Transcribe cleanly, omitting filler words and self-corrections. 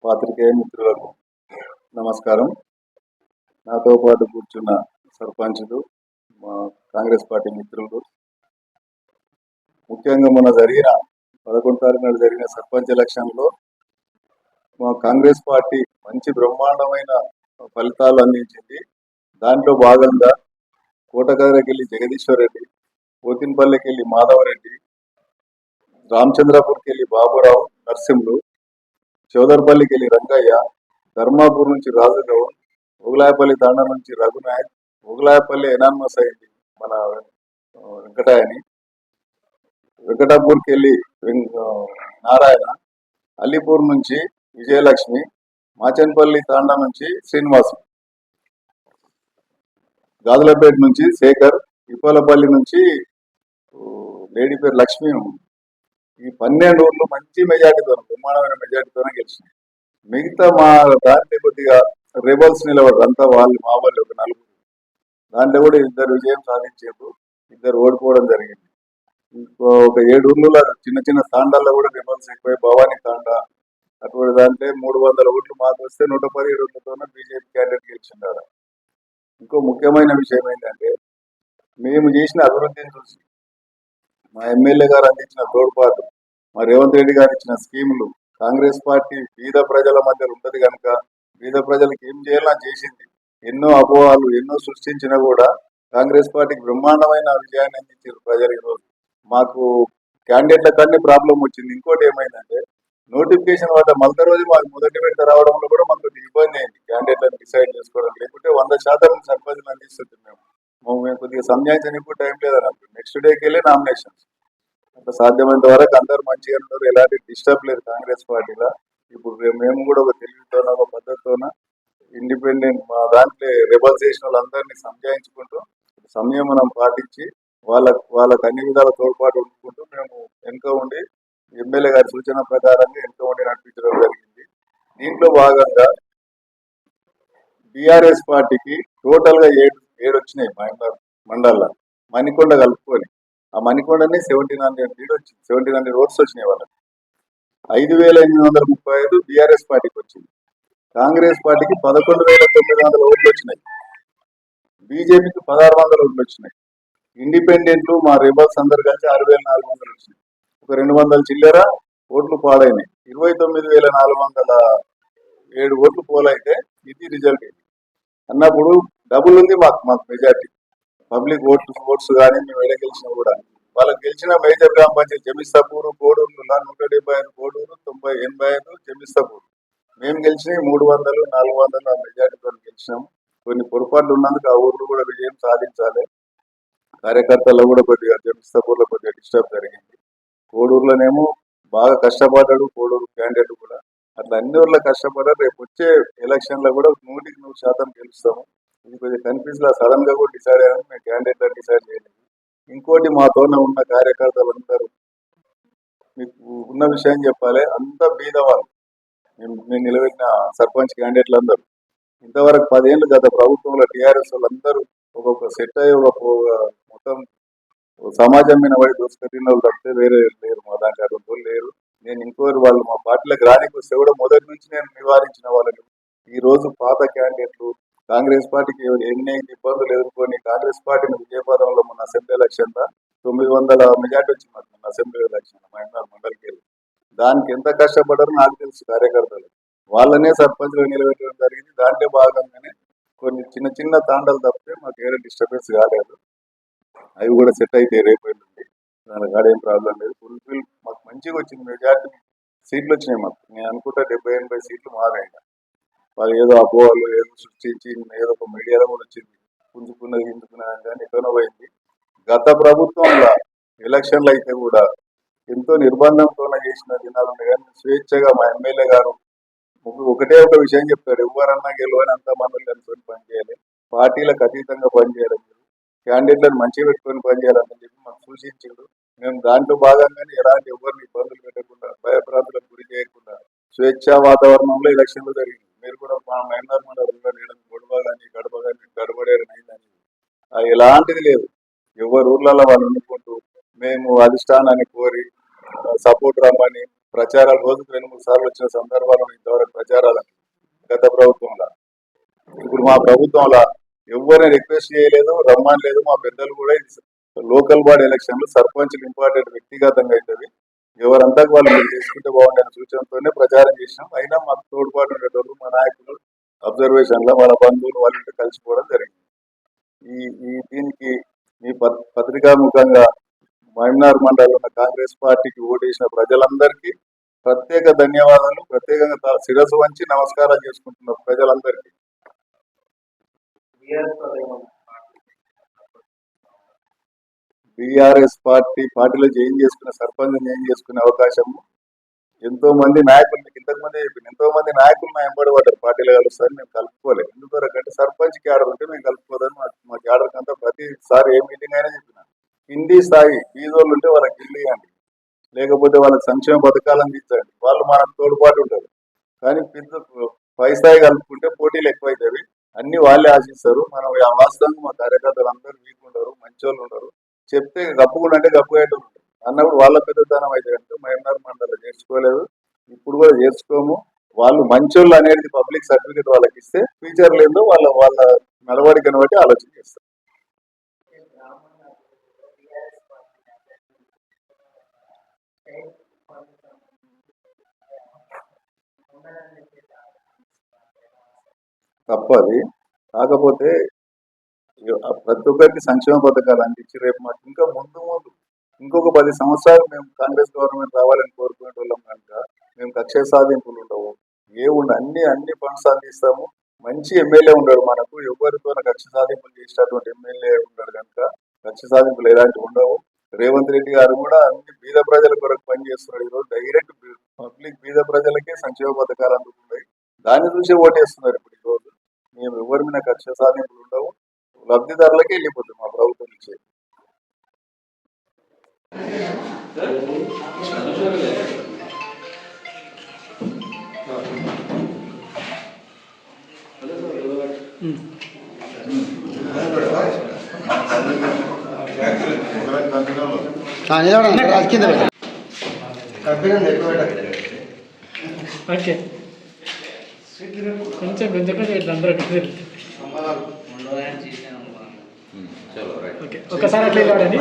పాత్రికేయ మిత్రులకు నమస్కారం. నాతో పాటు కూర్చున్న సర్పంచులు, మా కాంగ్రెస్ పార్టీ మిత్రులు, ముఖ్యంగా మొన్న జరిగిన 11 తారీఖు నాడు జరిగిన సర్పంచ్ ఎలక్షన్లో మా కాంగ్రెస్ పార్టీ మంచి బ్రహ్మాండమైన ఫలితాలు అందించింది. దాంట్లో భాగంగా కోటకదరకెళ్ళి జగదీశ్వర్ రెడ్డి, పోతిన్పల్లికెళ్ళి మాధవరెడ్డి, రామచంద్రపూర్కి వెళ్ళి బాబురావు నర్సింహులు, చౌదర్పల్లికి వెళ్ళి రంగయ్య, ధర్మాపూర్ నుంచి రాజుగౌడ్, ఉగులాయపల్లి తాండా నుంచి రఘునాయక్, ఉగులాయపల్లి ఎనాన్మస్ అయింది మన వెంకటాయని, వెంకటాపూర్కి వెళ్ళి నారాయణ, అల్లిపూర్ నుంచి విజయలక్ష్మి, మాచన్పల్లి తాండా నుంచి శ్రీనివాసు, గాజులపేట నుంచి శేఖర్, ఇప్పలపల్లి నుంచి లేడీ పేరు లక్ష్మి. ఈ 12 ఊర్లు మంచి మెజార్టీతో, బ్రహ్మాండమైన మెజార్టీతోనే గెలిచినాయి. మిగతా మా దాంట్లో కొద్దిగా రెబల్స్ నిలబడరు, అంతా వాళ్ళు మా వాళ్ళు ఒక 4. దాంట్లో కూడా 2 విజయం సాధించారు, 2 ఓడిపోవడం జరిగింది. ఒక 7 ఊర్లలో చిన్న చిన్న తాండాల్లో కూడా రెబల్స్ ఎక్కువ. భవానీ తాండా అటువంటి దాంట్లో 300 ఓట్లు మాకు వస్తే 117 ఓట్లతోనే బీజేపీ క్యాండిడేట్ గెలిచిండారు. ఇంకో ముఖ్యమైన విషయం ఏంటంటే, మేము చేసిన అభివృద్ధిని చూసి మా ఎమ్మెల్యే గారు అందించిన తోడ్పాటు, మా రేవంత్ రెడ్డి గారు ఇచ్చిన స్కీములు, కాంగ్రెస్ పార్టీ బీద ప్రజల మధ్య ఉంటది కనుక బీద ప్రజలకు ఏం చేయాలో చేసింది. ఎన్నో అపోహలు ఎన్నో సృష్టించినా కూడా కాంగ్రెస్ పార్టీకి బ్రహ్మాండమైన విజయాన్ని అందించారు ప్రజలు. ఈరోజు మాకు క్యాండిడేట్ల కన్నీ ప్రాబ్లం వచ్చింది. ఇంకోటి ఏమైందంటే, నోటిఫికేషన్ వల్ల మళ్ళీ రోజు మాకు మొదటి విడత రావడంలో కూడా మాకు ఇబ్బంది అయింది క్యాండిడేట్లను డిసైడ్ చేసుకోవడం. లేకుంటే 100% సర్పంచ్లు అందిస్తుంది. మేము కొద్దిగా సంజాయించడానికి టైం లేదన్నట్టు నెక్స్ట్ డేకి వెళ్ళి నామినేషన్స్. అంత సాధ్యమైనంత వరకు అందరూ మంచిగా ఉంటారు, ఎలాంటి డిస్టర్బ్ లేదు కాంగ్రెస్ పార్టీలో. ఇప్పుడు మేము కూడా ఒక తెలివితోన ఒక పద్ధతితోన ఇండిపెండెంట్ మా దాంట్లో రెబల్స్ చేసిన వాళ్ళందరినీ సంజాయించుకుంటూ సంయమనం పాటించి వాళ్ళకు అన్ని విధాల తోడ్పాటు ఉంచుకుంటూ మేము వెనుక ఉండి ఎమ్మెల్యే గారి సూచన ప్రకారంగా వెనుక ఉండి నడిపించడం జరిగింది. దీంట్లో భాగంగా బీఆర్ఎస్ పార్టీకి టోటల్గా 7 వచ్చినాయి మండల్లో, మణికొండ కలుపుకొని. ఆ మణికొండని 1700 లీడ్ వచ్చింది, 1700 ఓట్స్ వచ్చినాయి వాళ్ళకి. 5835 బీఆర్ఎస్ పార్టీకి వచ్చింది. కాంగ్రెస్ పార్టీకి 11,900 ఓట్లు వచ్చినాయి. బీజేపీకి 1600 ఓట్లు వచ్చినాయి. ఇండిపెండెంట్లు మా రిబల్స్ అందరు కలిసి 6,400 వచ్చినాయి. ఒక 200 చిల్లర ఓట్లు పాడైనాయి. 29,407 ఓట్లు పోలైతే ఇది రిజల్ట్. ఇది అన్నప్పుడు డబుల్ ఉంది మాకు మెజార్టీ. పబ్లిక్ ఓట్స్ కానీ మేము ఎడ గెలిచినా కూడా వాళ్ళకి గెలిచిన మేజర్ గ్రామ పంచాయతీ జమిస్తాపూర్, కోడూరు 175 కోడూరు, 85 జమిస్తాపూర్. మేము గెలిచినవి 300, 400 ఆ మెజార్టీతో గెలిచినాము. కొన్ని పొరపాట్లు ఉన్నందుకు ఆ ఊర్లు కూడా విజయం సాధించాలి. కార్యకర్తల్లో కూడా కొద్దిగా జమిస్తాపూర్లో కొద్దిగా డిస్టర్బ్ జరిగింది. కోడూరులోనేమో బాగా కష్టపడ్డాడు కోడూరు క్యాండిడేట్ కూడా. అట్లా అన్ని ఊర్లో కష్టపడ్డారు. రేపు వచ్చే ఎలక్షన్లో కూడా 100% గెలుస్తాము. ఇది కొద్దిగా కన్ఫ్యూజ్ లా సడన్ గా కూడా డిసైడ్ అయ్యాము. మేము క్యాండిడేట్ డిసైడ్ చేయలేదు. ఇంకోటి మాతోనే ఉన్న కార్యకర్తలందరూ మీకు ఉన్న విషయం చెప్పాలి, అంతా బీదవాళ్ళు. మేము నిలబెట్టిన సర్పంచ్ క్యాండిడేట్లు అందరూ ఇంతవరకు 10 ఏళ్ళు గత ప్రభుత్వంలో టీఆర్ఎస్ వాళ్ళందరూ ఒక్కొక్క సెట్ అయ్యి మొత్తం సమాజం మీద పడి దోసుకట్టిన వాళ్ళు తప్పితే వేరే లేరు. మా దాంట్లో అటువంటి లేరు. నేను ఇంకోరు వాళ్ళు మా పార్టీలకు రానికి వస్తే కూడా మొదటి నుంచి నేను నివారించిన వాళ్ళని. ఈ రోజు పాత క్యాండిడేట్లు కాంగ్రెస్ పార్టీకి ఎన్ని ఇబ్బందులు ఎదుర్కొని కాంగ్రెస్ పార్టీని విజయపదంలో మన అసెంబ్లీ ఎలక్షన్ 900 మెజార్టీ వచ్చింది మన అసెంబ్లీ ఎలక్షన్ మహబూబ్ మండలికి వెళ్ళి. దానికి ఎంత కష్టపడ్డారో నాకు తెలుసు కార్యకర్తలు. వాళ్ళనే సర్పంచ్గా నిలబెట్టడం జరిగింది. దాంట్లో భాగంగానే కొన్ని చిన్న చిన్న తాండాలు తప్పితే మాకు ఏదో డిస్టర్బెన్స్ కాలేదు. అవి కూడా సెట్ అయితే రేపు వెళ్ళండి, దానికి కాడ ఏం ప్రాబ్లం లేదు. ఫుల్ఫిల్ మాకు మంచిగా వచ్చింది, మెజార్టీ సీట్లు వచ్చినాయి మాకు. నేను అనుకుంటా 70-80 సీట్లు మారాయి. వాళ్ళు ఏదో అపోహలు ఏదో సృష్టించి ఏదో ఒక మీడియాలో కూడా వచ్చింది పుంజుకున్నది గింజుకున్నది కానీ ఎక్కడో పోయింది. గత ప్రభుత్వంలో ఎలక్షన్లు అయితే కూడా ఎంతో నిర్బంధంతో చేసిన దినాలు ఉన్నాయి. కానీ స్వేచ్ఛగా మా ఎమ్మెల్యే గారు ఒకటే ఒక విషయం చెప్తారు, ఎవరన్నా గెలవని అంత మందులు కలుసుకొని పనిచేయాలి, పార్టీలకు అతీతంగా పనిచేయాలి, క్యాండిడేట్లను మంచిగా పెట్టుకొని పనిచేయాలని చెప్పి మాకు సూచించారు. మేము దాంట్లో భాగంగానే ఎలాంటి ఎవరిని ఇబ్బందులు పెట్టకుండా భయప్రాంతులకు గురి చేయకుండా స్వేచ్ఛా వాతావరణంలో ఎలక్షన్లు జరిగింది. మీరు కూడా మా మైనార్ గొడవ కానీ గడప కానీ గడపడేదని ఎలాంటిది లేదు. ఎవరు ఊర్లలో వాళ్ళు వండుకుంటూ మేము అధిష్టానాన్ని కోరి సపోర్ట్ రమ్మని ప్రచారాలు రోజుకు 2-3 సార్లు వచ్చిన సందర్భాలు ఇంతవరకు ప్రచారాలు గత ప్రభుత్వంలో. ఇప్పుడు మా ప్రభుత్వంలో ఎవరిని రిక్వెస్ట్ చేయలేదు, రమ్మనలేదు. మా పెద్దలు కూడా లోకల్ బాడీ ఎలక్షన్లు సర్పంచ్లు ఇంపార్టెంట్ వ్యక్తిగతంగా అవుతుంది, ఎవరంతా వాళ్ళు మీరు చేసుకుంటే బాగుండే సూచనతోనే ప్రచారం చేసినాం. అయినా మాకు తోడ్పాటు ఉండేటోళ్ళు మా నాయకులు అబ్జర్వేషన్లో వాళ్ళ బంధువులు వాళ్ళంటే కలిసిపోవడం జరిగింది. ఈ దీనికి మీ పత్రికాముఖంగా మహబూబ్నగర్ మండలంలో ఉన్న కాంగ్రెస్ పార్టీకి ఓటేసిన ప్రజలందరికీ ప్రత్యేక ధన్యవాదాలు. ప్రత్యేకంగా శిరస్సు వంచి నమస్కారాలు చేసుకుంటున్న ప్రజలందరికీ. బీఆర్ఎస్ పార్టీలో జాయిన్ చేసుకునే సర్పంచ్ జాయిన్ చేసుకునే అవకాశం ఎంతో మంది నాయకులు, మీకు ఇంతకుమంది చెప్పింది, ఎంతో మంది నాయకులు నా ఎంబడి పడ్డారు పార్టీలో కలుస్తారని మేము కలుపుకోలేదు. ఎందుకంటే సర్పంచ్ క్యాడర్ ఉంటే మేము కలుపుకోదని మా క్యాడర్ అంతా ప్రతిసారి ఏ మీటింగ్ అయినా చెప్పిన కింది స్థాయి బీదోళ్ళు ఉంటే వాళ్ళకి ఇల్లు ఇవ్వండి, లేకపోతే వాళ్ళకి సంక్షేమ పథకాలు అందించండి, వాళ్ళు మనకు తోడ్పాటు ఉంటారు. కానీ పై స్థాయి కలుపుకుంటే పోటీలు ఎక్కువైతాయి, అన్ని వాళ్ళే ఆశిస్తారు. మనం వాస్తవంగా మా కార్యకర్తలు అందరూ వీక్ ఉండరు, మంచోళ్ళు ఉండరు, చెప్తే గప్పుకుండా అంటే గప్పుగా అన్నప్పుడు వాళ్ళ పెద్దతనం అయితే కనుక మహబూబ్నగర్ మండలం చేర్చుకోలేదు, ఇప్పుడు కూడా చేర్చుకోము. వాళ్ళు మంచోళ్ళు అనేది పబ్లిక్ సర్టిఫికేట్ వాళ్ళకి ఇస్తే ఫ్యూచర్ లేదో వాళ్ళ నడవడికను బట్టి ఆలోచన చేస్తారు. తప్పది. కాకపోతే ప్రతి ఒక్కరికి సంక్షేమ పథకాలు అందించి రేపు మాకు ఇంకా ముందు ఇంకొక 10 సంవత్సరాలు మేము కాంగ్రెస్ గవర్నమెంట్ రావాలని కోరుకునే వాళ్ళం కనుక మేము కక్ష సాధింపులు ఉండవు, అన్ని ఫండ్స్ అందిస్తాము. మంచి ఎమ్మెల్యే ఉండడు మనకు, ఎవరితో కక్ష సాధింపులు చేసినటువంటి ఎమ్మెల్యే ఉండడు కనుక కక్ష సాధింపులు ఎలాంటివి ఉండవు. రేవంత్ రెడ్డి గారు కూడా అన్ని బీద ప్రజల కొరకు పనిచేస్తున్నాడు. ఈరోజు డైరెక్ట్ పబ్లిక్ బీద ప్రజలకే సంక్షేమ పథకాలు అందుతున్నాయి, దాన్ని చూసి ఓటేస్తున్నారు. ఇప్పుడు ఈరోజు మేము ఎవరి మీద కక్ష సాధింపులు ఉండవు, లబ్ధిదారులకే వెళ్ళిపోతుంది మా ప్రభుత్వం నుంచి. ఓకే కొంచెం ఒకసారి అట్లా వెళ్ళాడండి.